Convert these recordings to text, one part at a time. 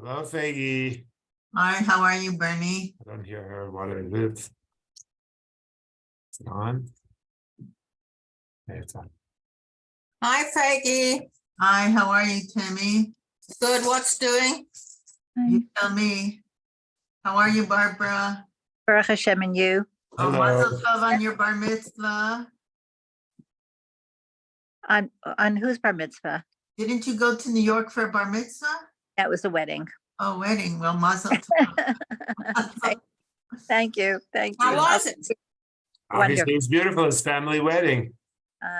Hello, Faggy. Hi, how are you, Bernie? I don't hear her while I live. It's on. Hey, it's on. Hi, Faggy. Hi, how are you, Timmy? Good, what's doing? You tell me. How are you, Barbara? Baruch Hashem, and you? Oh, Hello. Mazel Tov on your bar mitzvah. On whose bar mitzvah? Didn't you go to New York for a bar mitzvah? That was a wedding. Oh, wedding. Well, Mazel Tov. Thank you. Thank you. How was it? Obviously, it's beautiful. It's family wedding.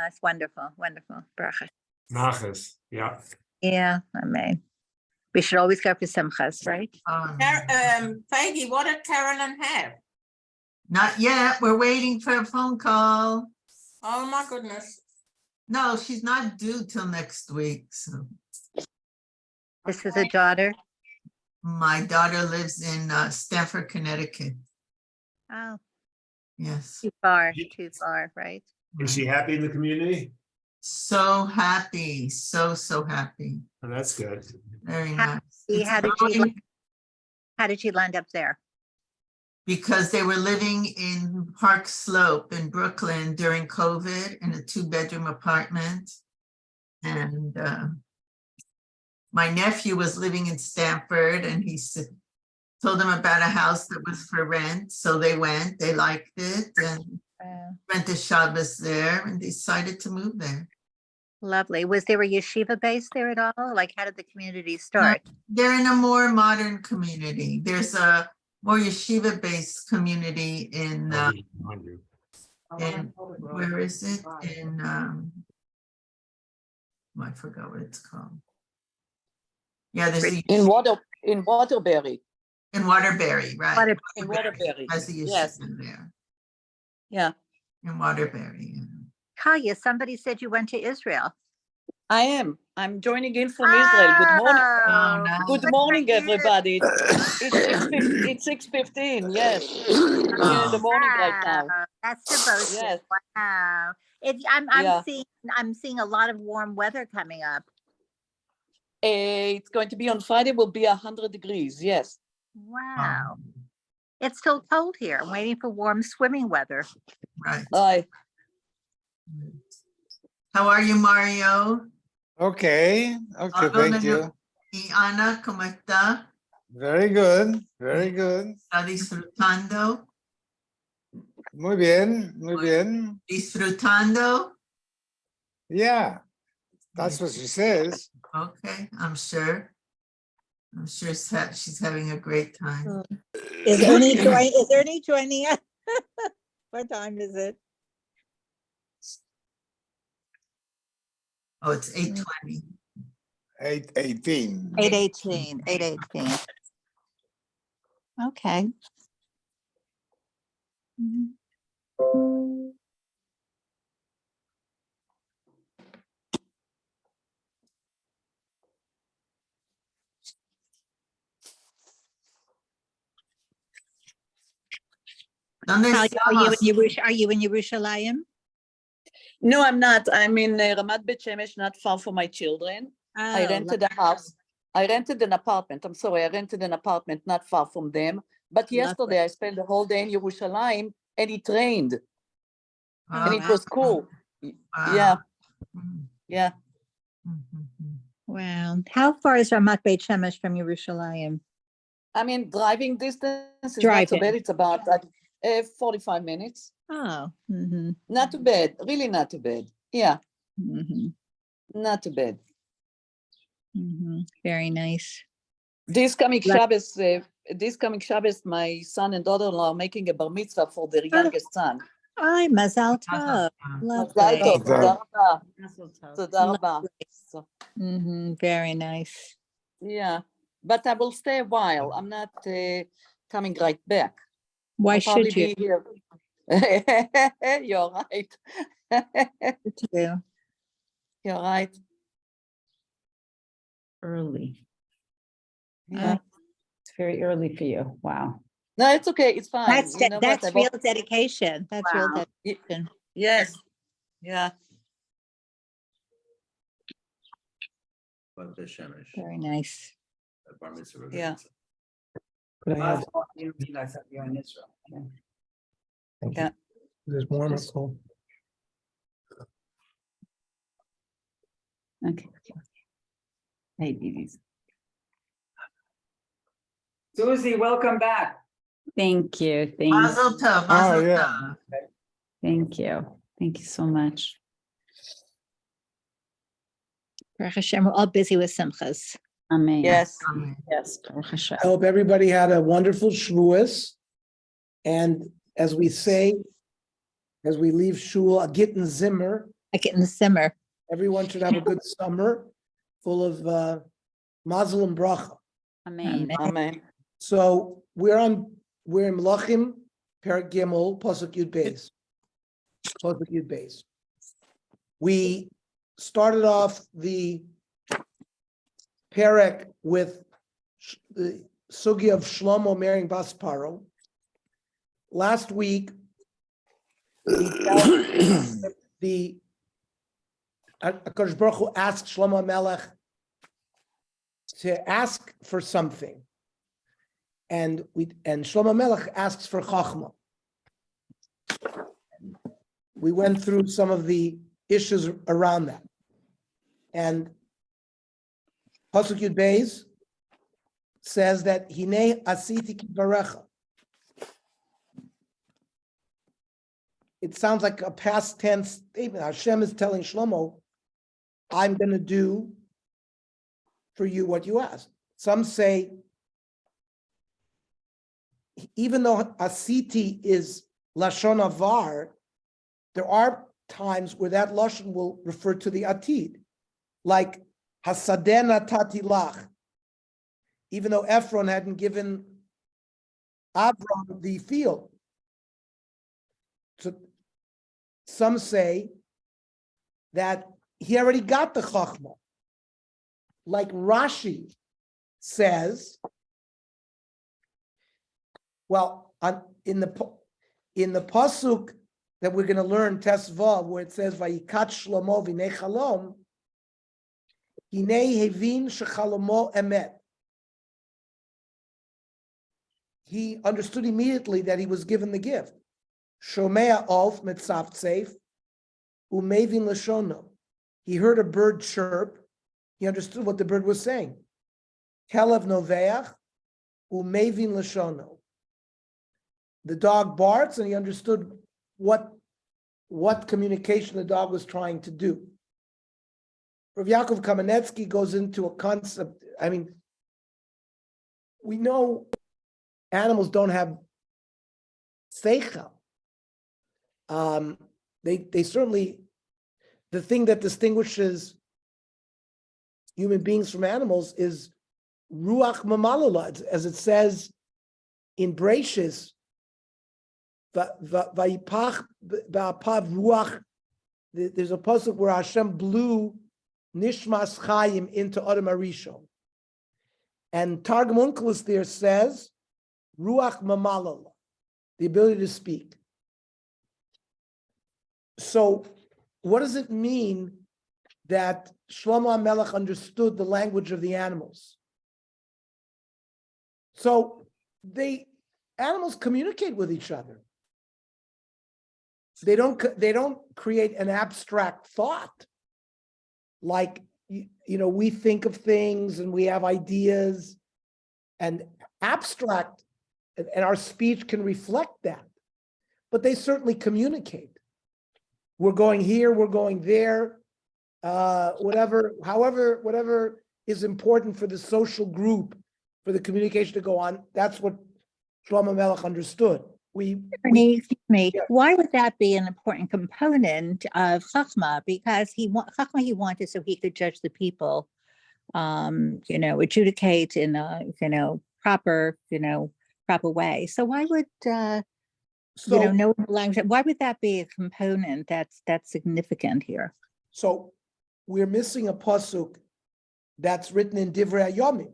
It's wonderful. Wonderful. Baruch Hashem. Nachas. Yeah. Yeah, amen. We should always go for simchas, right? Faggy, what did Carolyn have? Not yet. We're waiting for a phone call. Oh, my goodness. No, she's not due till next week. So This is a daughter. my daughter lives in Stamford, Connecticut. Oh, Yes. too far, right? Is she happy in the community? So happy. So happy. Oh, that's good. Very How- nice. How It's did growing how did she land up there? because they were living in Park Slope in Brooklyn during COVID in a 2-bedroom apartment. And my nephew was living in Stamford and he told them about a house that was for rent. So they went, they liked it and spent a Shabbos there and decided to move there. Lovely. Was there a yeshiva base there at all? Like, how did the community start? They're in a more modern community. There's a more yeshiva-based community in, where is it? In, I forgot what it's called. Yeah, there's a, In Waterbury. in Waterbury, right? In Waterbury. Has a Yes. yeshiva there, Yeah, in Waterbury. Yeah. Kaya, somebody said you went to Israel. I am. I'm joining in from Israel. Good morning. Oh, nice. Good morning, everybody. It's 6:15. Yes, here in the morning right now. wow, That's devotion. Yes. Wow. Yeah. I'm seeing a lot of warm weather coming up. It's going to be on Friday. Will be 100 degrees. Yes. Wow. It's still cold here. I'm waiting for warm swimming weather. Right. I. How are you, Mario? Okay, thank you. Y Ana, ¿cómo está? Very good, very good. ¿Está disfrutando? Muy bien, muy bien. Disfrutando? Yeah, that's what she says. Okay, I'm sure. I'm sure she's having a great time. Is Ernie joining us? What time is it? Oh, it's 8:20. 8:18. 8:18, 8:18. Okay. ¿Dónde Are you estamos? are you in Yerushalayim? No, I'm not. I'm in Ramat Bet Shemesh, not far from my children. I rented a house. I rented an apartment. I'm sorry, I rented an apartment not far from them. But yesterday I spent the whole day in Yerushalayim and it rained and it was cool. Yeah, yeah. Wow. How far is Ramat Beit Shemesh from Yerushalayim? I mean, driving distance is not so bad. It's about 45 minutes. Oh. Not too bad. Really not too bad. Yeah, not too bad. Very nice. This coming Shabbos, my son and daughter-in-law are making a bar mitzvah for their youngest son. Hi, Mazal Tov. Mazal Lovely. tov, תודה רבה. תודה רבה. So, Very nice. yeah, but I will stay a while. I'm not coming right back. Why I'll probably should you? be here. You're right. Yeah. You're right. Early. Yeah. It's very early for you. Wow. No, it's okay. It's fine. That's You know what? that's I've real al- dedication. That's real Wow. dedication. Yes. Yeah. Very nice. bar mitzvah. or Yeah. mitzvah. Could I have, You guys have you in Israel. Yeah. thank Yeah. you. There's more, Nicole. Okay. Hey, Dee. Susie, welcome back. Thank you, Mazel tov, Oh, mazel yeah. tov. thank you so much. Baruch Hashem, we're all busy with simchas. Amen. Yes, Amen. yes. Baruch Hashem. I hope everybody had a wonderful Shavuos. And as we say, as we leave shul, a gitten zimmer, I get in the simmer. everyone should have a good summer full of mazel and bracha. Amen. Amen. So we're in Melachim, Perek Gimel, Pasuk Yud Beis. Pasuk Yud Beis. We started off the Perek with the sugi of Shlomo marrying Bas Paro. Last week, the HaKadosh Baruch Hu asked Shlomo Melech to ask for something. And Shlomo Melech asks for Chachma. We went through some of the issues around that. And Pasuk Yud Beis says that Hinei asiti kivarecha. It sounds like a past tense statement. Hashem is telling Shlomo, I'm going to do for you what you asked. Some say, even though asiti is lashon avar, there are times where that lashon will refer to the atid, like hasadena tatilach. Even though Ephron hadn't given Abram the field, so some say that he already got the chachma, like Rashi says. Well, in the pasuk that we're going to learn Tesvav, where it says Vayikat Shlomo v'nei chalom, hinei hevin shechalomo emet. He understood immediately that he was given the gift. Shomea of mitzav tseif umevin lashono. He heard a bird chirp. He understood what the bird was saying. Kelev noveach umevin lashono. The dog barks, and he understood what communication the dog was trying to do. Rav Yaakov Kamenetsky goes into a concept. I mean, we know animals don't have seichel. They certainly, the thing that distinguishes human beings from animals is ruach mamalala, as it says in Bereshis. Vayipach ba'apav ruach. There's a pasuk where Hashem blew nishmas chayim into Adam Arishon, and Targum Onkelos there says ruach mamalala, the ability to speak. So, what does it mean that Shlomo HaMelech understood the language of the animals? So, animals communicate with each other. They don't create an abstract thought, like we think of things and we have ideas, and abstract, and our speech can reflect that. But they certainly communicate. We're going here, we're going there, whatever is important for the social group, for the communication to go on. That's what Shlomo Melech understood. Excuse me, yeah. why would that be an important component of Chachma? Because Chachma he wanted so he could judge the people, adjudicate in a, proper way. So why would, knowing the language, why would that be a component that's significant here? So we're missing a pasuk that's written in Divrei Hayomim.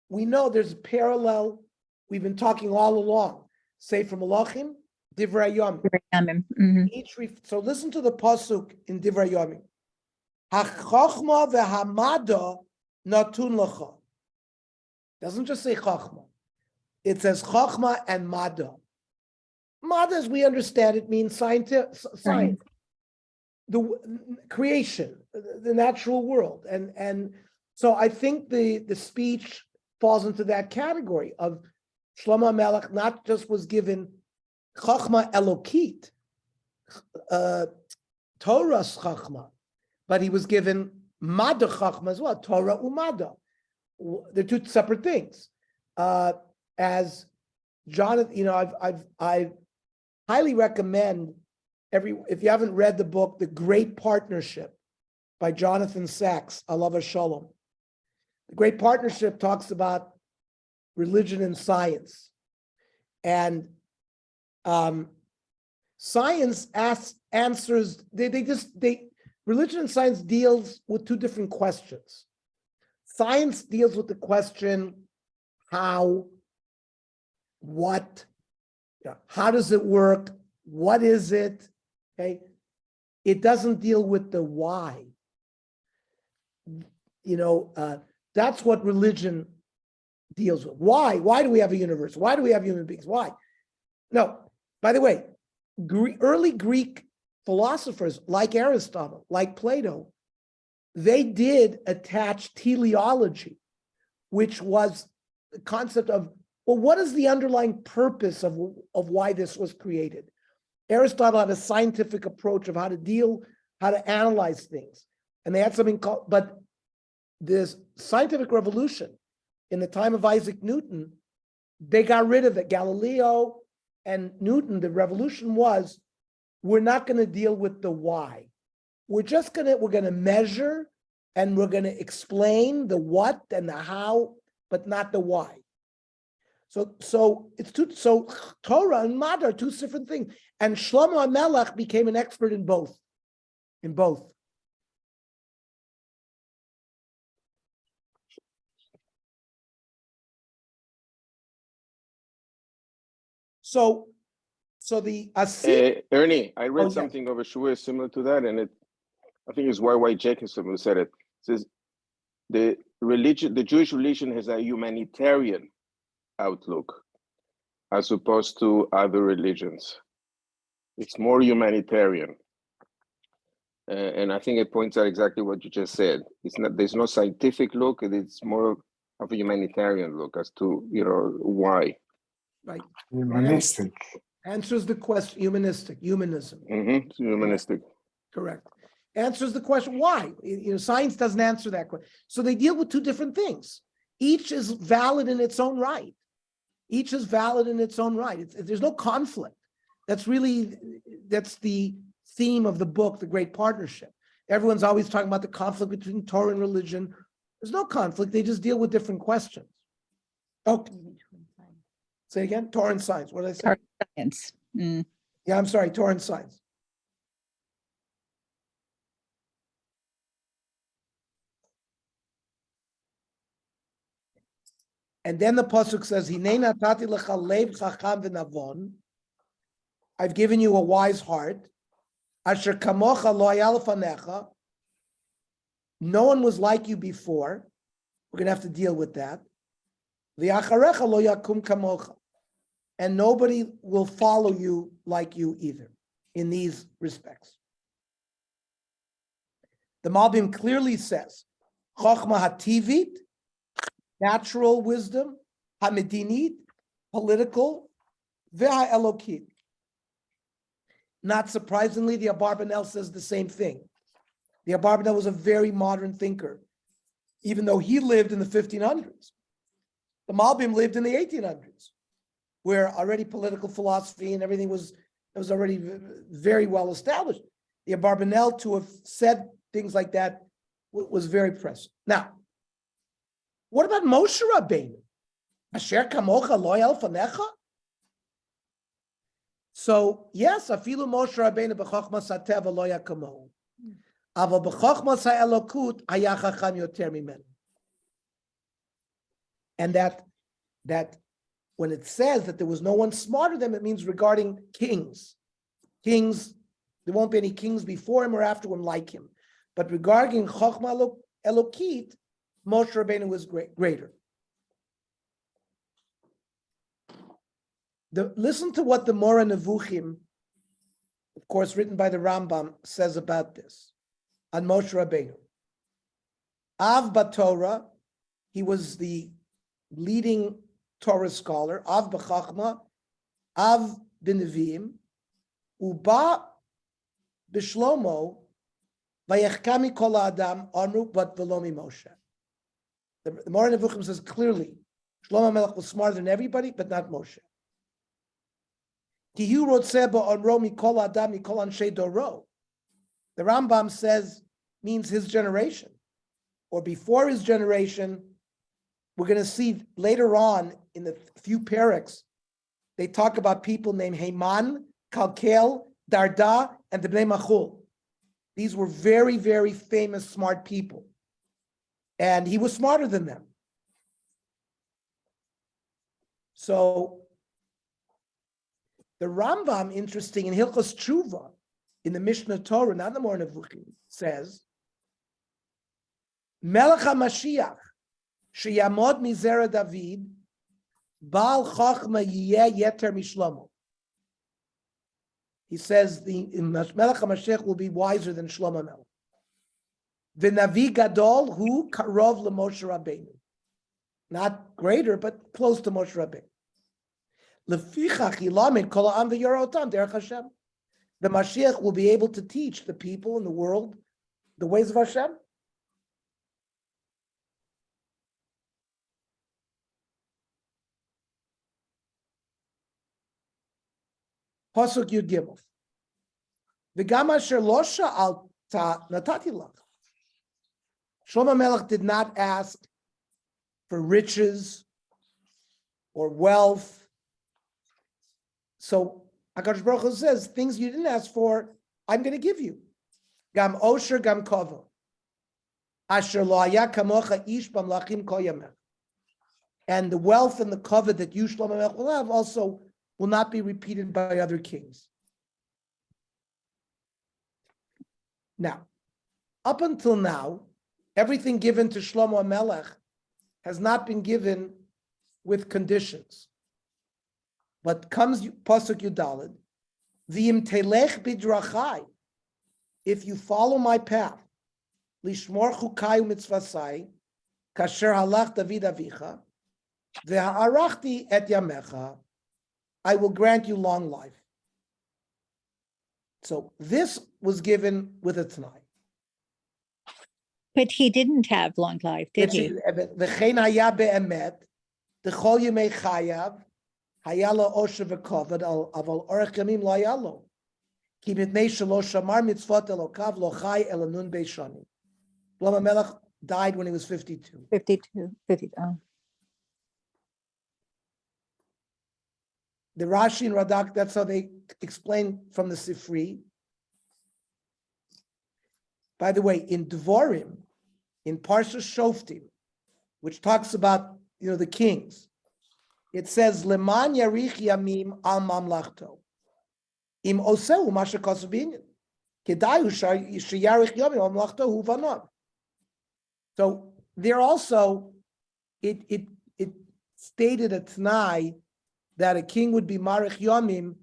We know there's a parallel. We've been talking all along. Sefer Melachim, Divrei Hayomim. So listen to the pasuk in Divrei Hayomim. Hachachma v'hamada natun lacha. Doesn't just say Chachma. It says Chachma and Mada. Mada, as we understand it, means science, the creation, the natural world. And so I think the speech falls into that category of Shlomo Melech not just was given Chachma Elokit, Torah's Chachma, but he was given Mada Chachma as well, Torah Umada. They're two separate things. As Jonathan, I highly recommend if you haven't read the book, The Great Partnership by Jonathan Sachs, Alav Shalom. The Great Partnership talks about religion and science. And science answers, religion and science deals with two different questions. Science deals with the question, how, what, how does it work? What is it? Okay. It doesn't deal with the why. That's what religion deals with. Why? Why do we have a universe? Why do we have human beings? Why? No, by the way, early Greek philosophers like Aristotle, like Plato, they did attach teleology, which was the concept of, well, what is the underlying purpose of why this was created? Aristotle had a scientific approach of how to analyze things. And they had something called, but this scientific revolution in the time of Isaac Newton, they got rid of it. Galileo and Newton, the revolution was, we're not going to deal with the why. We're going to measure and we're going to explain the what and the how, but not the why. So Torah and Mada are two different things. And Shlomo HaMelech became an expert in both. So the Assyrian. Ernie, I read yes. something over Shua similar to that, and I think it's Y.Y. Jacobson who said it. It says the Jewish religion has a humanitarian outlook as opposed to other religions. It's more humanitarian. And I think it points out exactly what you just said. There's no scientific look, it's more of a humanitarian look as to, why. Right. Humanistic. Answers the question, humanism. Humanistic. Correct. Answers the question, why? Science doesn't answer that question. So they deal with two different things. Each is valid in its own right. There's no conflict. That's the theme of the book, The Great Partnership. Everyone's always talking about the conflict between Torah and religion. There's no conflict. They just deal with different questions. Okay. Say again, Torah and science. What did I say? Torah and science. Mm. Yeah, I'm sorry, Torah and science. And then the pasuk says, "Hinei natati lecha lev chacham v'navon." I've given you a wise heart. Asher kamocha lo haya lefanecha. No one was like you before. We're going to have to deal with that. V'acharecha lo yakum kamocha. And nobody will follow you like you either in these respects. The Malbim clearly says, Chochma hativit, natural wisdom, hamedinit, political, ve'ha'elokit. Not surprisingly, the Abarbanel says the same thing. The Abarbanel was a very modern thinker, even though he lived in the 1500s. The Malbim lived in the 1800s, where already political philosophy and everything was already very well established. The Abarbanel, to have said things like that was very impressive. Now, what about Moshe Rabbeinu? Asher kamocha lo elfanecha? So yes, afilu Moshe Rabbeinu b'chochmas hateva lo yakamohu, aval b'chochmas ha'elokut haya chacham yoter mimenu. And that when it says that there was no one smarter than him, it means regarding kings. Kings, there won't be any kings before him or after him like him. But regarding chochma elokit, Moshe Rabbeinu was greater. Listen to what the Mora Nevuchim, of course, written by the Rambam, says about this on Moshe Rabbeinu. Av Batorah, he was the leading Torah scholar. Av B'chachma, Av B'Neviim, Uba B'Shlomo, Vayechkami Kol Adam Anu Bat Velomi Moshe. The Mora Nevuchim says clearly, Shlomo Melech was smarter than everybody, but not Moshe. Kihu Rotzeba on Romi Kol Adam Kol Anshe Doro. The Rambam says means his generation, or before his generation. We're going to see later on in the few parak, they talk about people named Haman, Kalkel, Darda, and the Bnei Machul. These were very, very famous, smart people. And he was smarter than them. So the Rambam, interesting, in Hilchos Tshuva, in the Mishnah Torah, not the Moreh Nevuchim, says, Melech HaMashiach, Sheyamod Mizera David, Baal Chachma Yiyeh Yeter Mishlomo. He says the Melech HaMashiach will be wiser than Shlomo Melech. The Navi Gadol who Karov LeMoshe Rabbeinu. Not greater, but close to Moshe Rabbeinu. Lefichach Yilamed Kol Ha'am V'Yorotam Derech Hashem. The Mashiach will be able to teach the people in the world the ways of Hashem. Pasuk Yud Gimel. V'gam asher lo sha'alta natati lach. Shlomo Melech did not ask for riches or wealth. So HaKadosh Baruch Hu says, things you didn't ask for, I'm going to give you. Gam osher gam kavod. Asher lo haya kamocha ish b'mlachim kol yamech. And the wealth and the kavod that you, Shlomo Melech, will have also will not be repeated by other kings. Now, up until now, everything given to Shlomo Melech has not been given with conditions. But comes Pasuk Yudalid, V'im telech bidrachai, if you follow my path, lishmor chukai u'mitzvasai, kasher halach David avicha, ve'ha'arachti et yamecha, I will grant you long life. So this was given with a Tanai. But he didn't have long life, did he? V'chein haya be'emet, d'chol yemei chayav, haya lo osher v'kovod, aval orech yamim lo haya lo. Ki mitnei shelo shamar mitzvot elokav lo chai elanun beishani. Shlomo Melech died when he was 52. 52, 50. Oh. The Rashi and Radak, that's how they explain from the Sifri. By the way, in Dvorim, in Parsha Shoftim, which talks about the kings, it says Leman Yarich Yamim Al Mamlachto. Im Oseu Masha Kosubinyan. Kedayu Sheyarich Yamim Al Mamlachto Hu Vanov. So there also it stated a T'nai that a king would be Marich Yomim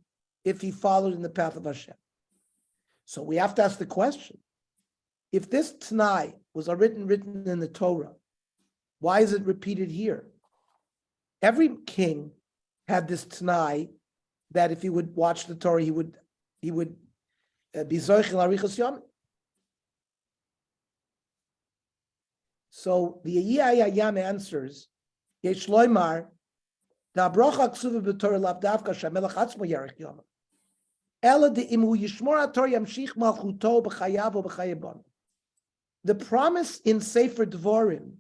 if he followed in the path of Hashem. So we have to ask the question, if this T'nai was written in the Torah, why is it repeated here? Every king had this T'nai that if he would watch the Torah, he would be Zoich L'Arichas Yomim. So the Yiyayayam answers, Yesh Loimar, the bracha ksuva b'Torah lav davka shamelach atzmo yarich yom. Ela de imu yishmor haTorah yamshich malchuto b'chayav o b'chayabon. The promise in Sefer Dvorim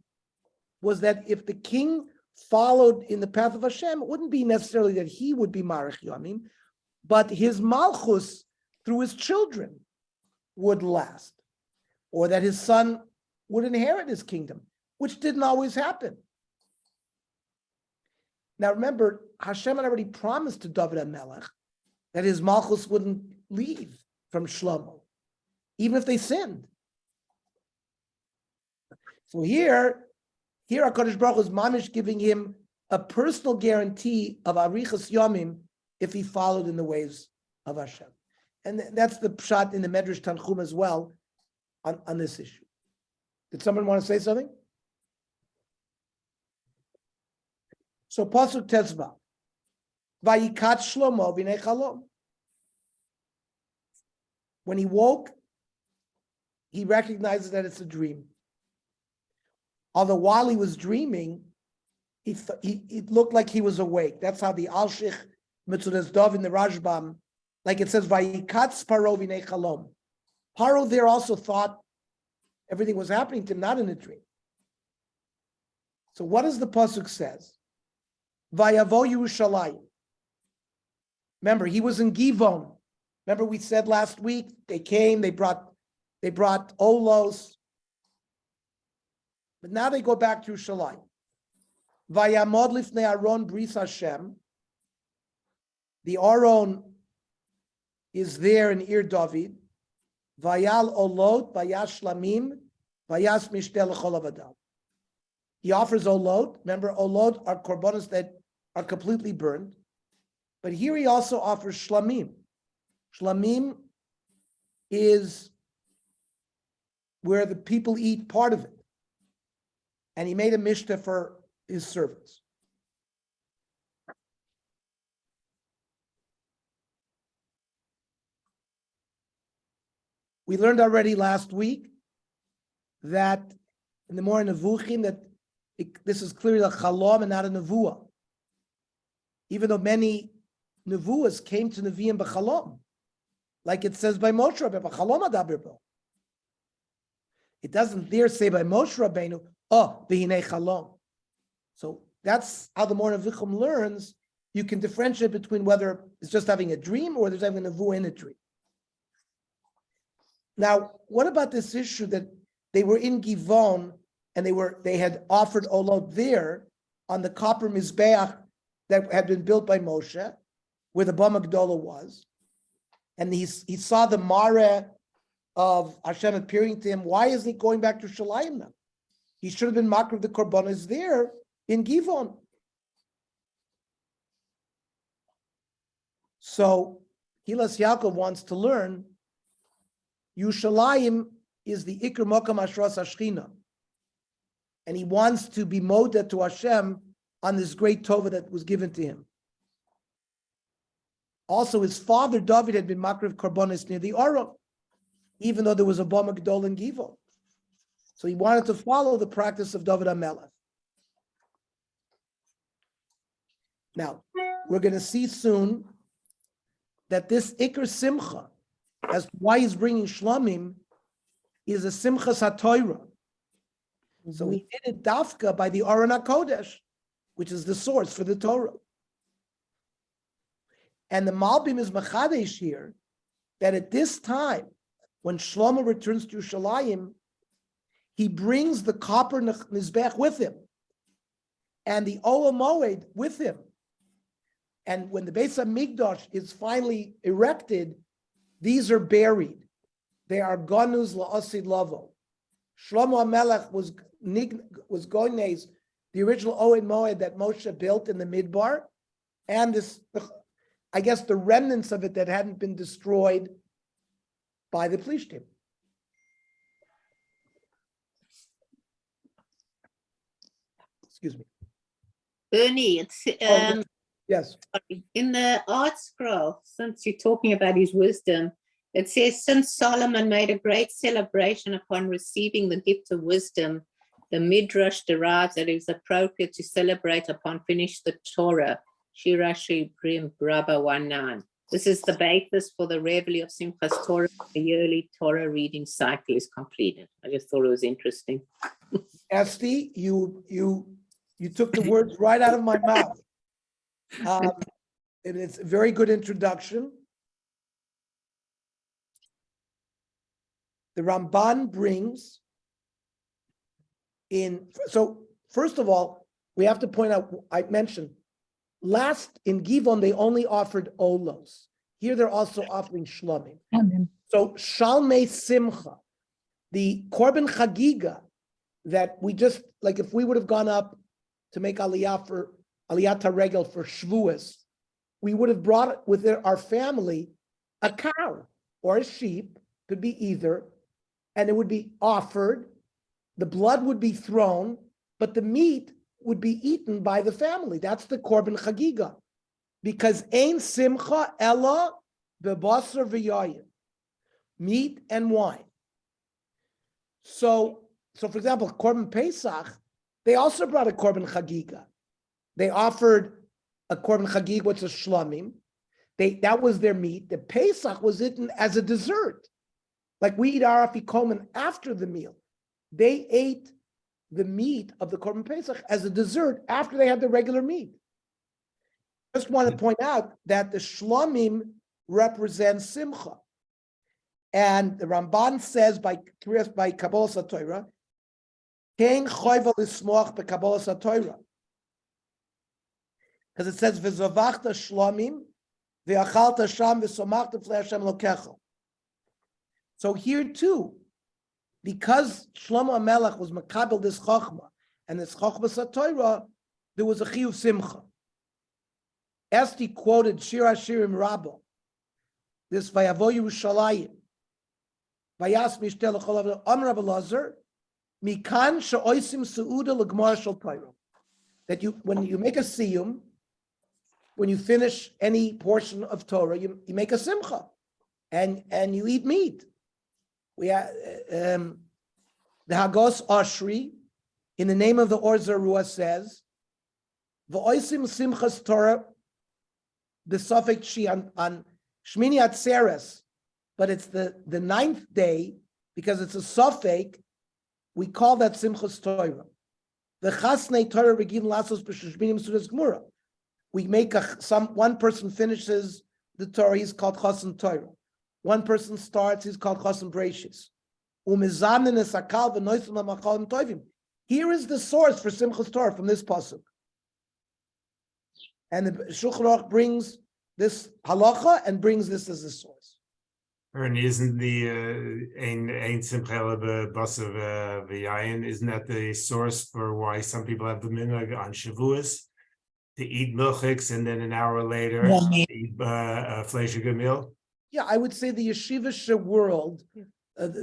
was that if the king followed in the path of Hashem, it wouldn't be necessarily that he would be marich yomim, but his malchus through his children would last, or that his son would inherit his kingdom, which didn't always happen. Now remember, Hashem had already promised to David HaMelech that his malchus wouldn't leave from Shlomo, even if they sinned. So here HaKadosh Baruch Hu is mamish giving him a personal guarantee of Arichas Yomim if he followed in the ways of Hashem. And that's the pshat in the Medrash Tanchum as well on this issue. Did someone want to say something? So Pasuk Tezva, Vayikat Shlomo b'nei Chalom. When he woke, he recognizes that it's a dream. Although while he was dreaming, it looked like he was awake. That's how the Alshich Mitzudas Dov in the Rashbam, like it says, Vayikatz Paro b'nei Chalom. Paro there also thought everything was happening to him, not in a dream. So what does the pasuk says? Vayavo Yerushalayim. Remember, he was in Givon. Remember, we said last week they came, they brought olos, but now they go back to Yerushalayim. Vayamod lifnei Aron bris Hashem. The Aron is there in Ir David. Vayal olot, vayash shlamim, vayas mishtel l'chol avadav. He offers olot. Remember, olot are korbanos that are completely burned. But here he also offers shlamim. Shlamim is where the people eat part of it. And he made a mishta for his servants. We learned already last week that in the more Nevuchim that this is clearly a chalom and not a nevuah. Even though many nevuahs came to Nevi'im b'chalom, like it says by Moshe Rabbeinu, b'chalom adaber bo. It doesn't there say by Moshe Rabbeinu, oh, v'hinei chalom. So that's how the more Nevuchim learns. You can differentiate between whether it's just having a dream or there's having a nevuah in a dream. Now, what about this issue that they were in Givon and they had offered olot there on the copper mizbeach that had been built by Moshe, where the Bama Gdola was, and he saw the mare of Hashem appearing to him. Why isn't he going back to Shalayim now? He should have been makriv the korbanos there in Givon. So Hilas Yaakov wants to learn. Yushalayim is the Iker Mokam Ashras Ashchina. And he wants to be moda to Hashem on this great Tova that was given to him. Also, his father David had been Makriv Karbonis near the Aron, even though there was a Bama Gdol in Givon. So he wanted to follow the practice of David HaMelech. Now, we're going to see soon that this Iker Simcha, as to why he's bringing shlamim, is a simchas haTorah. So he did it dafka by the Aron HaKodesh, which is the source for the Torah. And the Malbim is machadesh here that at this time, when Shlomo returns to Yerushalayim, he brings the copper mizbech with him and the Oel Moed with him. And when the Beis HaMikdash is finally erected, these are buried. They are ganuz la'asid lavo. Shlomo HaMelech was gonez, the original Oed Moed that Moshe built in the Midbar, and this, I guess, the remnants of it that hadn't been destroyed by the Plishtim. Excuse me. Bernie, it's Yes. in the art scroll, since you're talking about his wisdom, it says, since Solomon made a great celebration upon receiving the gift of wisdom, the Midrash derives that it is appropriate to celebrate upon finish the Torah, Shirashi Brim Braba 1-9. This is the basis for the reveille of Simchas Torah. The yearly Torah reading cycle is completed. I just thought it was interesting. Esti, you took the words right out of my mouth. And it's a very good introduction. The Ramban brings in, so first of all, we have to point out, I mentioned, last in Givon, they only offered olos. Here they're also offering shlamim. So Shalmei Simcha, the Korban Chagiga that we just, like if we would have gone up to make Aliyah Regel for Shavuos, we would have brought with our family a cow or a sheep, could be either, and it would be offered, the blood would be thrown, but the meat would be eaten by the family. That's the Korban Chagiga. Because ein simcha ella bebasar v'yayin, meat and wine. So for example, Korban Pesach, they also brought a Korban Chagiga. They offered a Korban Chagiga, which is shlamim. That was their meat. The Pesach was eaten as a dessert. Like we eat our afikomen after the meal. They ate the meat of the Korban Pesach as a dessert after they had the regular meat. Just want to point out that the shlamim represents simcha. And the Ramban says by Kabbalah Satorah, Kein choiva l'smoach beKabbalah Satorah. Because it says, V'zavachta shlamim, v'achalta sham, v'somachta v'lei Hashem lokecha. So here too, because Shlomo HaMelech was makabel this chokhmah, and this chokhmah Satorah, there was a chiyuv simcha. Esti quoted Shir HaShirim Rabbo, this Vayavo Yerushalayim, Vayas Mishtel L'chol Avdol, Amar Rabbi Lazar, Mikan she'oisim seuda l'gmar shel Torah. That when you make a siyum, when you finish any portion of Torah, you make a simcha, and you eat meat. We have the Hagos Ashri, in the name of the Or Zarua, says, V'oisim simchas Torah, the Sofek Shi on Shmini Atzeres, but it's the 9th day, because it's a Sofek, we call that Simchas Torah. The Chasnei Torah Regin Lasos B'Shishminim Sudas Gemura. We make one person finishes the Torah, he's called Chasan Torah. One person starts, he's called Chasan Breishis. Here is the source for Simchas Torah from this pasuk. And the Shulchan Aruch brings this halacha and brings this as a source. And isn't the ein simcha b'basar v'yayin, isn't that the source for why some people have the minhag on Shavuos to eat milchiks and then an hour later eat a fleischiger meal? Yeah, I would say the yeshivish world will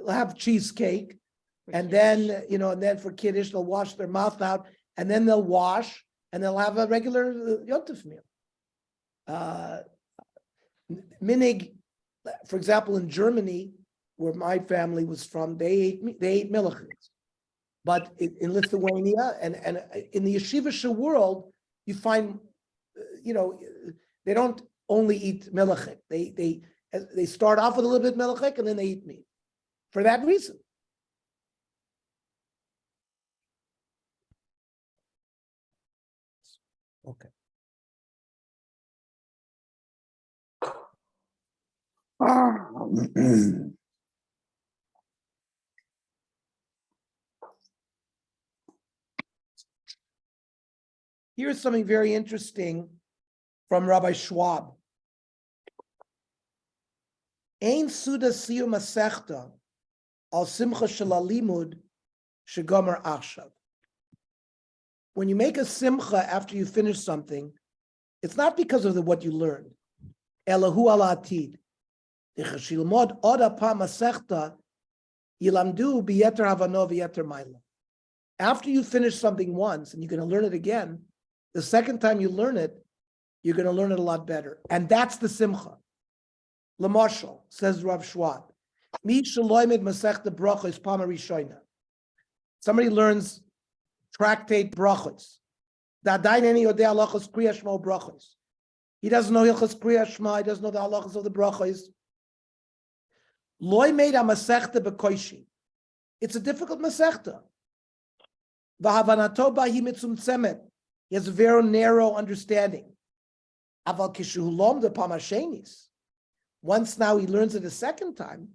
have cheesecake, and then and then for kiddush they'll wash their mouth out, and then they'll wash, and they'll have a regular yontif meal. Minig, for example, in Germany, where my family was from, they ate milchiks. But in Lithuania and in the yeshivish world, you find, they don't only eat melachik. They start off with a little bit melachik and then they eat meat. For that reason. Okay. Here's something very interesting from Rabbi Schwab. Ein suda siyum masechta al simcha shel halimud shegomer achshav. When you make a simcha after you finish something, it's not because of what you learned. Elahu ala atid. Shilmod oda pa masechta yilamdu biyeter havano v'yeter maila. After you finish something once and you're going to learn it again, the second time you learn it, you're going to learn it a lot better. And that's the simcha. Lamashal, says Rav Schwab. Mi shaloimed masechta brachos pama rishoina. Somebody learns tractate brachos. Da'adaineni odei halachos kriya shma brachos. He doesn't know hilchos kriya shma. He doesn't know the halachos of the brachos. Loy made a masechta bekoishi. It's a difficult masechta. V'havanato bahi mitzumtzemet. He has a very narrow understanding. Aval kishuhulom de pamashenis. Once now he learns it a second time.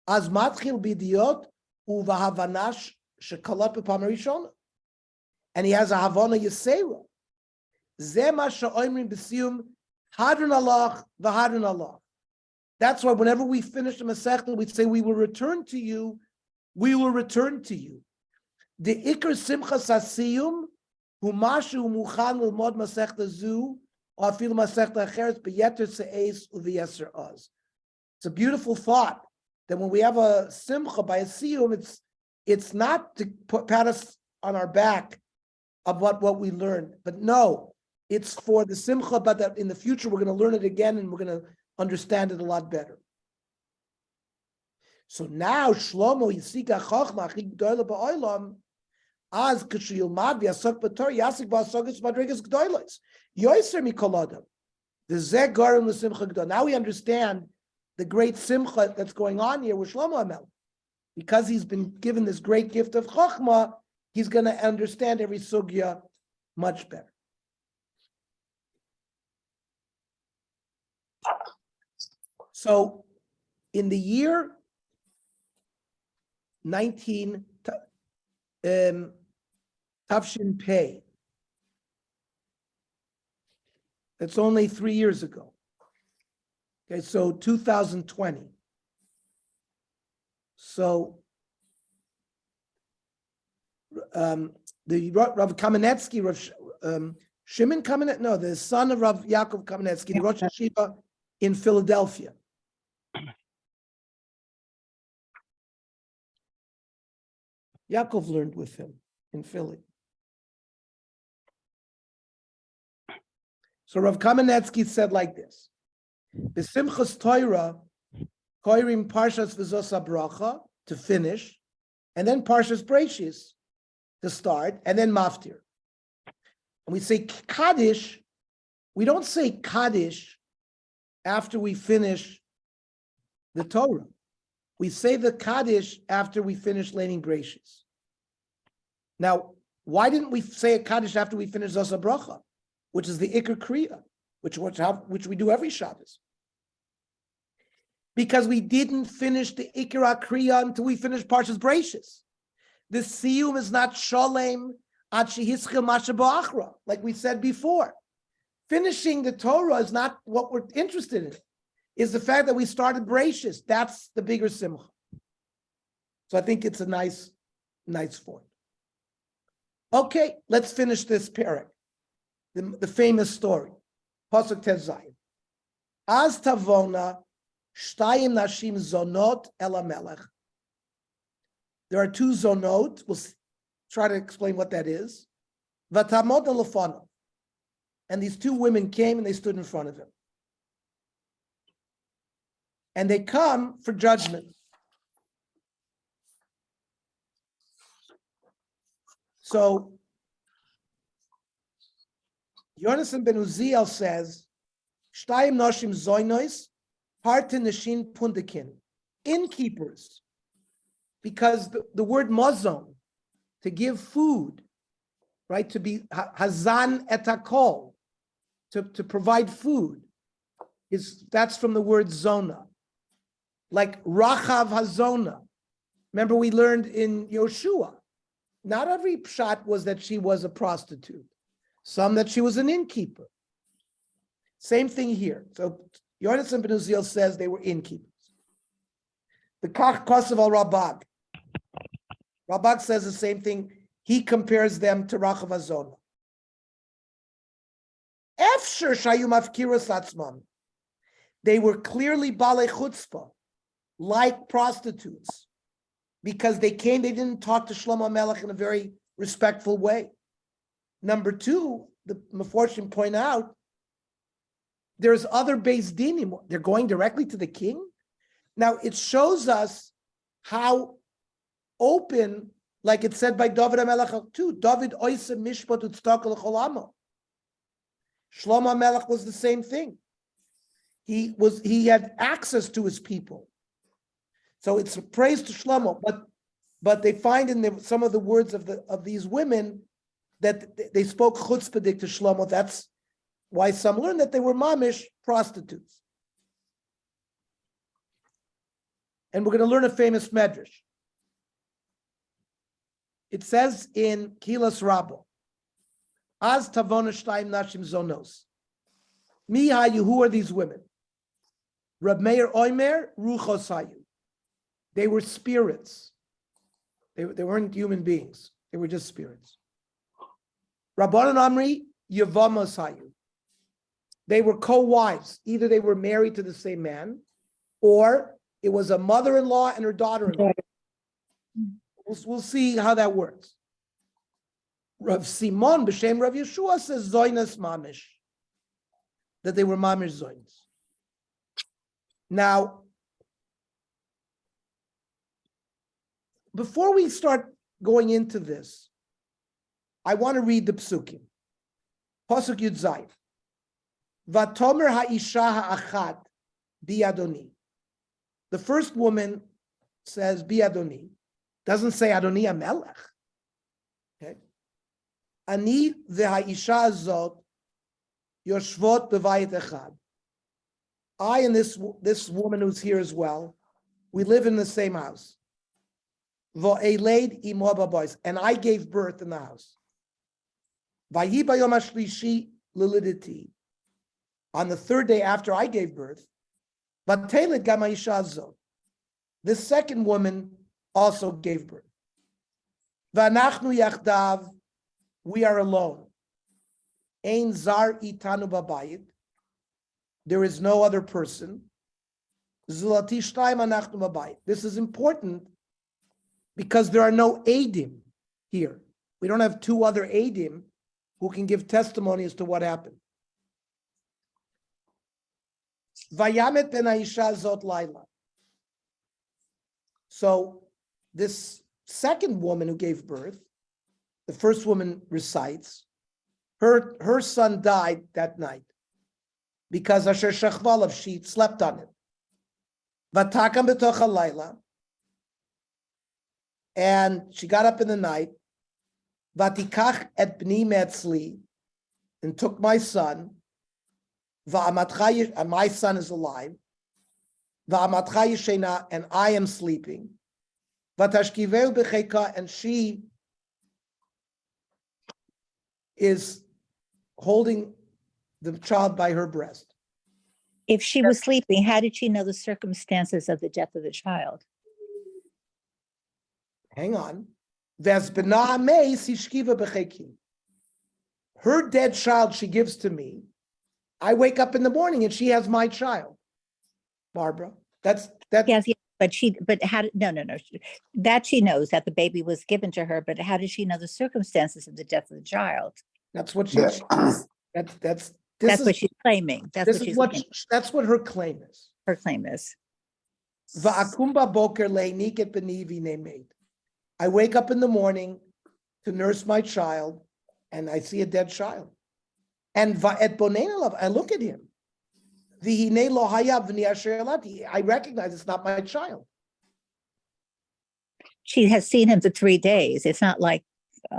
Az matchil bidiyot uvahavanash shekalat bepamarishona. And he has a havana yisera. Zeh ma she'omrim b'siyum hadron alach v'hadron alach. That's why whenever we finish the Masechta, we say, we will return to you. We will return to you. The ikar simchas hasiyum Humashu muchan l'mod masechta zu, or afil masechta acheret beyeter se'es u'v'yeser oz. It's a beautiful thought that when we have a simcha by a siyum, it's not to pat us on our back of what we learned, but no, it's for the simcha, but that in the future we're going to learn it again and we're going to understand it a lot better. So now Shlomo Yisika Chochma Achik Gdoila Ba'olam Az K'shiyilmad V'yasok B'tor Yasik B'asogis Madrigas Gdoilos Yoiser Mikolodam the Zeg Garim L'Simcha Gdol. Now we understand the great simcha that's going on here with Shlomo HaMelech. Because he's been given this great gift of Chochma, he's going to understand every sugya much better. So in the year 19 Tafshin Pei, that's only 3 years ago. Okay, so 2020. So the Rav Kamenetsky, Shimon Kamenetsky, no, the son of Rav Yaakov Kamenetsky, the Rosh Hashiva in Philadelphia. Yaakov learned with him in Philly. So Rav Kamenetsky said like this: the Simchas Torah, Koirim Parshas V'zos HaBracha to finish, and then Parshas Breishis to start, and then Maftir. And we say Kaddish, we don't say Kaddish after we finish the Torah. We say the Kaddish after we finish Leining Breishis. Now, why didn't we say a Kaddish after we finish Zos HaBracha, which is the Iker Kriya, which we do every Shabbos? Because we didn't finish the Iker Kriya until we finish Parshas Breishis. The Siyum is not Sholem Ad Shehischel Masha Ba'achra, like we said before. Finishing the Torah is not what we're interested in. Is the fact that we started Breishis. That's the bigger simcha. So I think it's a nice point. Okay, let's finish this parak. The famous story. Pasuk Tezayin. Az tavona shtayim nashim zonot el hamelech. There are two zonot. We'll try to explain what that is. Vatamot elefanav. And these two women came and they stood in front of him. And they come for judgment. So Yonasan ben Uziel says, Shtayim noshim zoynois, partin neshin pundekin, innkeepers, because the word mozon, to give food, right, to be hazan etakol, to provide food, that's from the word zona. Like Rachav Hazona. Remember we learned in Yoshua, not every pshat was that she was a prostitute. Some that she was an innkeeper. Same thing here. So Yonasan ben Uziel says they were innkeepers. The Kach Kosev al Rabag. Rabag says the same thing. He compares them to Rachav Hazona. Efsher shayu mafkiras atzmam. They were clearly balei chutzpah, like prostitutes, because they didn't talk to Shlomo HaMelech in a very respectful way. Number two, the Meforshim point out, there's other Beis Dinim. They're going directly to the king. Now, it shows us how open, like it said by David HaMelech too, David oise mishpat utztakel cholamo. Shlomo HaMelech was the same thing. He had access to his people. So it's a praise to Shlomo, but they find in some of the words of these women that they spoke chutzpahdik to Shlomo. That's why some learn that they were mamish prostitutes. And we're going to learn a famous medrash. It says in Kilas Rabo, Az tavona shtayim nashim zonos. Mihayu, who are these women? Rab Meir Oimer, Ruchos Hayu. They were spirits. They weren't human beings. They were just spirits. Rabbanan Amri Yavamos Hayu. They were co-wives. Either they were married to the same man, or it was a mother-in-law and her daughter-in-law. We'll see how that works. Rav Simon b'shem Rav Yeshua says Zoinas Mamish, that they were Mamish Zoinas. Now, before we start going into this, I want to read the psukim. Pasuk Yud Zayin. Vatomer ha'isha ha'achat bi'adoni. The first woman says bi'adoni. Doesn't say Adoni HaMelech. Okay. Ani v'ha'isha azot yoshvot b'vayit echad. I and this woman who's here as well, we live in the same house. V'eleid imo babois, and I gave birth in the house. Vayi bayom hashlishi liliditi. On the third day after I gave birth, vatelid gam ha'isha azot. This second woman also gave birth. V'anachnu yachdav, we are alone. Ein zar itanu babayit. There is no other person. Zulati shtayim anachnu babayit. This is important because there are no Eidim here. We don't have two other Eidim who can give testimony as to what happened. Vayamet ben ha'isha zot laila. So this second woman who gave birth, the first woman recites, her son died that night because Asher Shachvalav, she slept on it. Vatakam b'toch halayla, and she got up in the night. Vatikach et bni metzli, and took my son. Va'amatcha, and my son is alive. Va'amatcha yeshena, and I am sleeping. Vatashkiveu b'cheika, and she is holding the child by her breast. If she was sleeping, how did she know the circumstances of the death of the child? Hang on. Her dead child she gives to me. I wake up in the morning and she has my child. Barbara, that's Yes, but how did, no. That she knows that the baby was given to her, but how did she know the circumstances of the death of the child? That's what she, that's what she's claiming. That's what her claim is. Her claim is. I wake up in the morning to nurse my child, and I see a dead child. And I look at him. I recognize it's not my child. She has seen him for 3 days. It's not like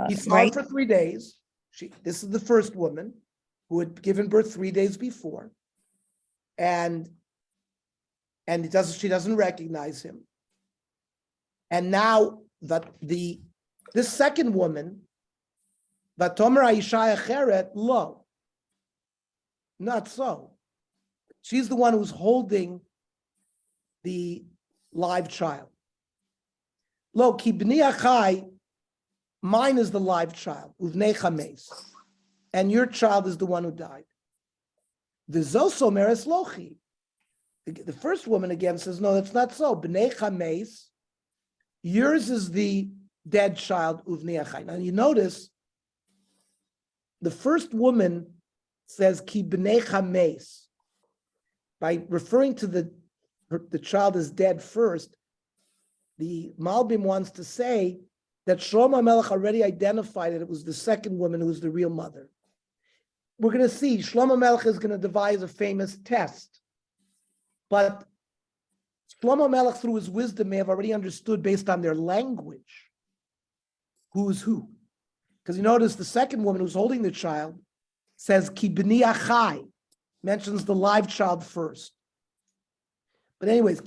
he saw him for 3 days. This is the first woman who had given birth 3 days before, and she doesn't recognize him. And now this second woman, Vatomer Aisha Echeret, lo, not so. She's the one who's holding the live child. Lo ki b'ni achai, mine is the live child, uvnei chames, and your child is the one who died. V'zoso meres lochi. The first woman again says, no, that's not so. B'nei chames, yours is the dead child, uvnei achai. Now you notice, the first woman says ki b'nei chames. By referring to the child as dead first, the Malbim wants to say that Shlomo HaMelech already identified that it was the second woman who was the real mother. We're going to see, Shlomo HaMelech is going to devise a famous test. But Shlomo HaMelech, through his wisdom, may have already understood based on their language who's who. Because you notice the second woman who's holding the child says, Ki b'ni achai, mentions the live child first. But anyways,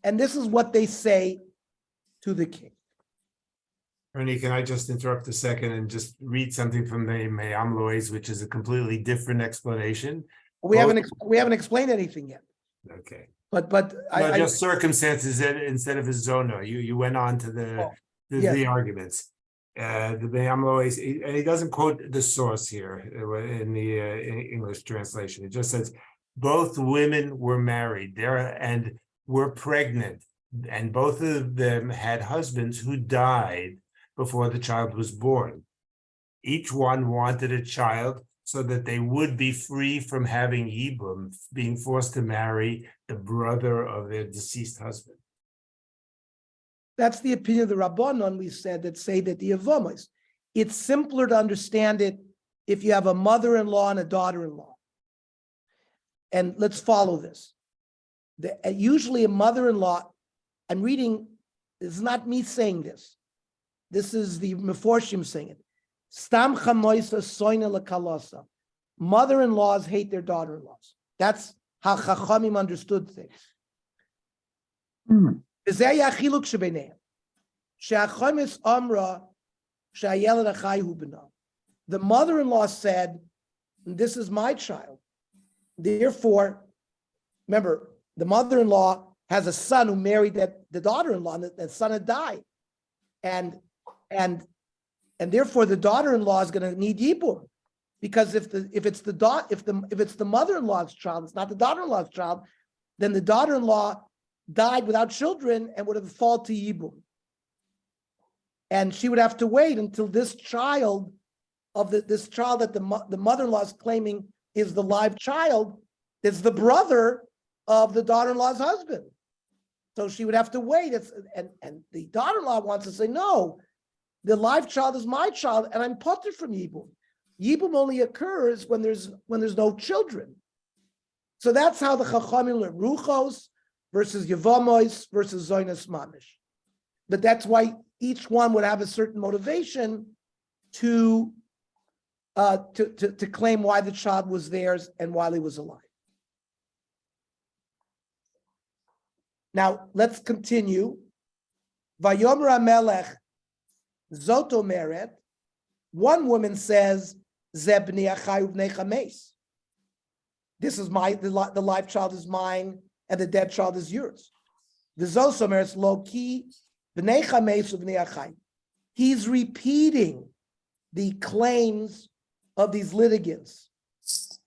and this is what they say to the king. Ernie, can I just interrupt a second and just read something from the Me'am Lois, which is a completely different explanation? We haven't explained anything yet. Okay. But just circumstances instead of a zona. You went on to the arguments. The Bnei always, he doesn't quote the source here in the English translation. It just says both women were married there and were pregnant, and both of them had husbands who died before the child was born. Each one wanted a child so that they would be free from having Yibum, being forced to marry the brother of their deceased husband. That's the opinion of the Rabbanon, we said, that say that the Yevamos. It's simpler to understand it if you have a mother-in-law and a daughter-in-law. And let's follow this. Usually a mother-in-law, I'm reading, it's not me saying this. This is the Meforshim saying it. Stam chamoisa soina lekalosa. Mother-in-laws hate their daughter-in-laws. That's how Chachamim understood things. The mother-in-law said, this is my child. Therefore, remember, the mother-in-law has a son who married the daughter-in-law, and that son had died. And therefore the daughter-in-law is going to need Yibum. Because if it's the mother-in-law's child, it's not the daughter-in-law's child, then the daughter-in-law died without children and would have fallen to Yibum. And she would have to wait until this child that the mother-in-law is claiming is the live child, is the brother of the daughter-in-law's husband. So she would have to wait. And the daughter-in-law wants to say, no, the live child is my child, and I'm potter from Yibum. Yibum only occurs when there's no children. So that's how the Chachamim learn Ruchos versus Yevamos versus Zoynas Mamish. But that's why each one would have a certain motivation to claim why the child was theirs and while he was alive. Now let's continue. Vayomer HaMelech Zot Omeret. One woman says, Ze bnei achai ubnei chameis. This is the live child is mine, and the dead child is yours. The Zos Omeret lo ki bnei chameis ubnei achai. He's repeating the claims of these litigants.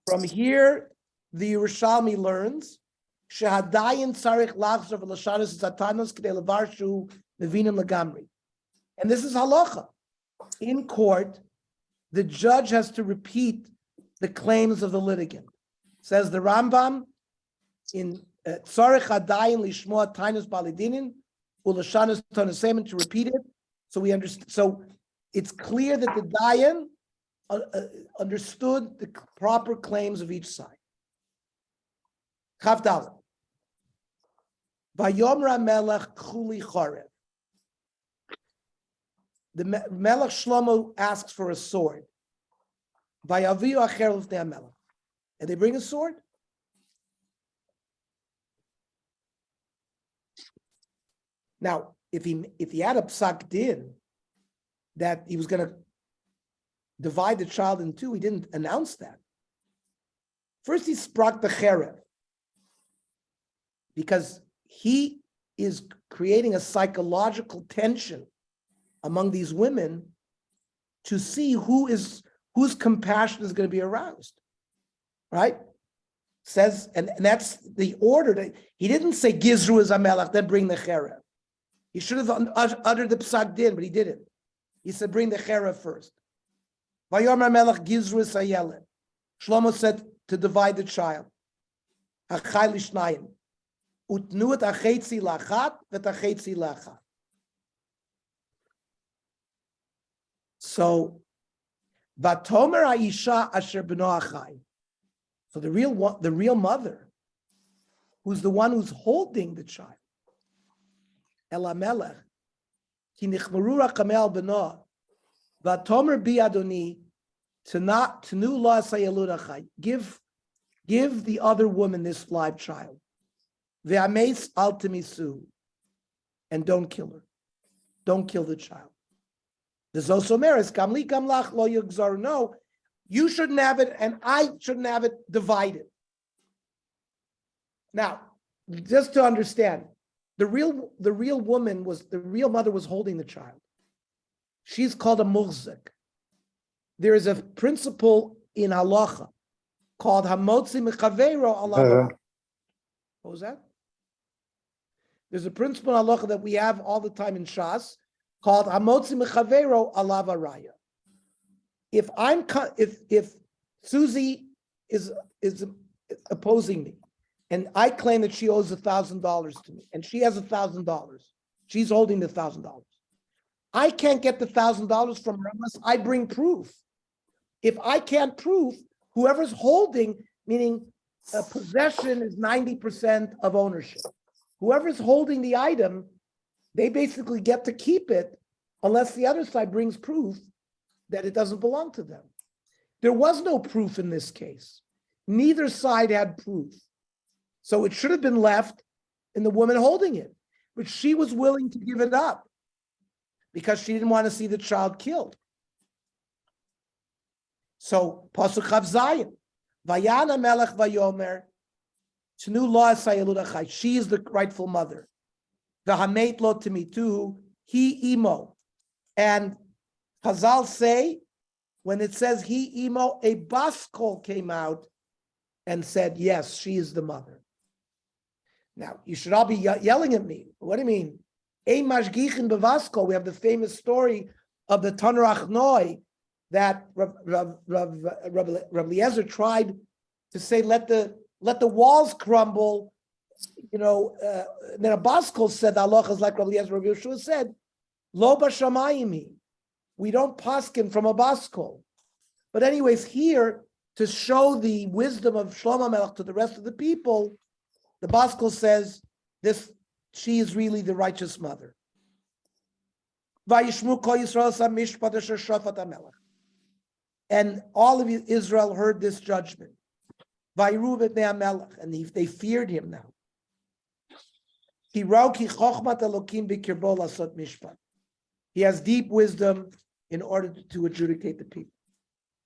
From here, the Yerushalmi learns, Shehadayin tzarich lachzor v'lashanos satanos k'dei levarshu mevinim legamri. And this is halacha. In court, the judge has to repeat the claims of the litigant. Says the Rambam in tzarich hadayin lishmoa tainus balidinin u'lashanos tonasemen, to repeat it. So we understand. So it's clear that the dayan understood the proper claims of each side. Chav Dalet. Vayomer HaMelech chuli chorev. The Melech Shlomo asks for a sword. Vayaviu acher l'fnei HaMelech. And they bring a sword. Now, if he had a psak din that he was going to divide the child in two, he didn't announce that. First, he sprak the cherev, because he is creating a psychological tension among these women to see whose compassion is going to be aroused, right? Says, and that's the order. He didn't say Gizru is Amelach, then bring the cherev. He should have uttered the psak din, but he didn't. He said, bring the cherev first. Vayomer HaMelech Gizru is Hayeled. Shlomo said to divide the child. Hachai lishnayim. Utnu et achetzi lachat vet achetzi lachat. So, Vatomer Aisha Asher B'no Achai. So the real mother, who's the one who's holding the child. El HaMelech ki nichmaru rachamei al b'no. Vatomer bi Adoni tenu la sayelud achai. Give the other woman this live child. Ve'ameis al temisu. And don't kill her. Don't kill the child. The Zosomeres, Gamli Gamlach lo yugzar. No, you shouldn't have it, and I shouldn't have it divided. Now, just to understand, the real mother was holding the child. she's called a muhzik. There is a principle in halacha called hamotzi mechavero alav. What was that? There's a principle in halacha that we have all the time in Shas called hamotzi mechavero alav araya. If Susie is opposing me, and I claim that she owes $1,000 to me, and she has $1,000, she's holding the $1,000. I can't get the $1,000 from her unless I bring proof. If I can't prove, whoever's holding, meaning possession is 90% of ownership. Whoever's holding the item, they basically get to keep it unless the other side brings proof that it doesn't belong to them. There was no proof in this case. Neither side had proof. So it should have been left in the woman holding it, but she was willing to give it up because she didn't want to see the child killed. So Pasuk Chav Zayin, Vayana Melech Vayomer, Tnu Lo Asayeludachai. She is the rightful mother. V'Hamet Lo Timitu, He Imo. And Chazal say, when it says He Imo, a bas kol came out and said, yes, she is the mother. Now, you should all be yelling at me. What do you mean? Ein mashgichin bevaskol. We have the famous story of the Tanur Achnoi that Rav Eliezer tried to say, let the walls crumble. Then a Baskol said, the halacha is like Rav Eliezer. Rav Yeshua said, Lo b'shamayim. We don't paskin from a Baskol. But anyways, here, to show the wisdom of Shlomo Melech to the rest of the people, the Baskol says, she is really the righteous mother. And all of Israel heard this judgment. And they feared him now. He has deep wisdom in order to adjudicate the people.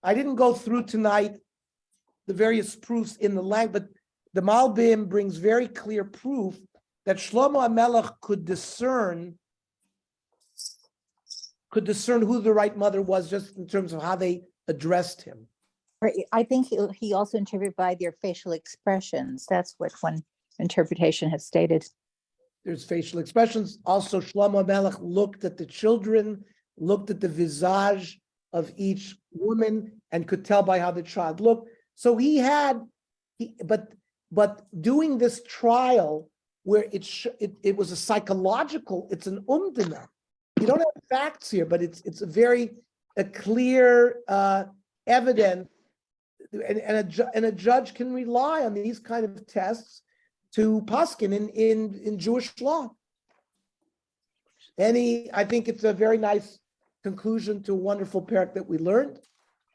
I didn't go through tonight the various proofs in the language, but the Malbim brings very clear proof that Shlomo HaMelech could discern who the right mother was just in terms of how they addressed him. Right. I think he also interpreted by their facial expressions. That's what one interpretation has stated. There's facial expressions. Also, Shlomo HaMelech looked at the children, looked at the visage of each woman, and could tell by how the child looked. So but doing this trial where it was a psychological, it's an umdana. You don't have facts here, but it's a clear evidence, and a judge can rely on these kind of tests to paskin in Jewish law. I think it's a very nice conclusion to a wonderful parak that we learned.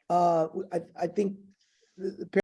I think the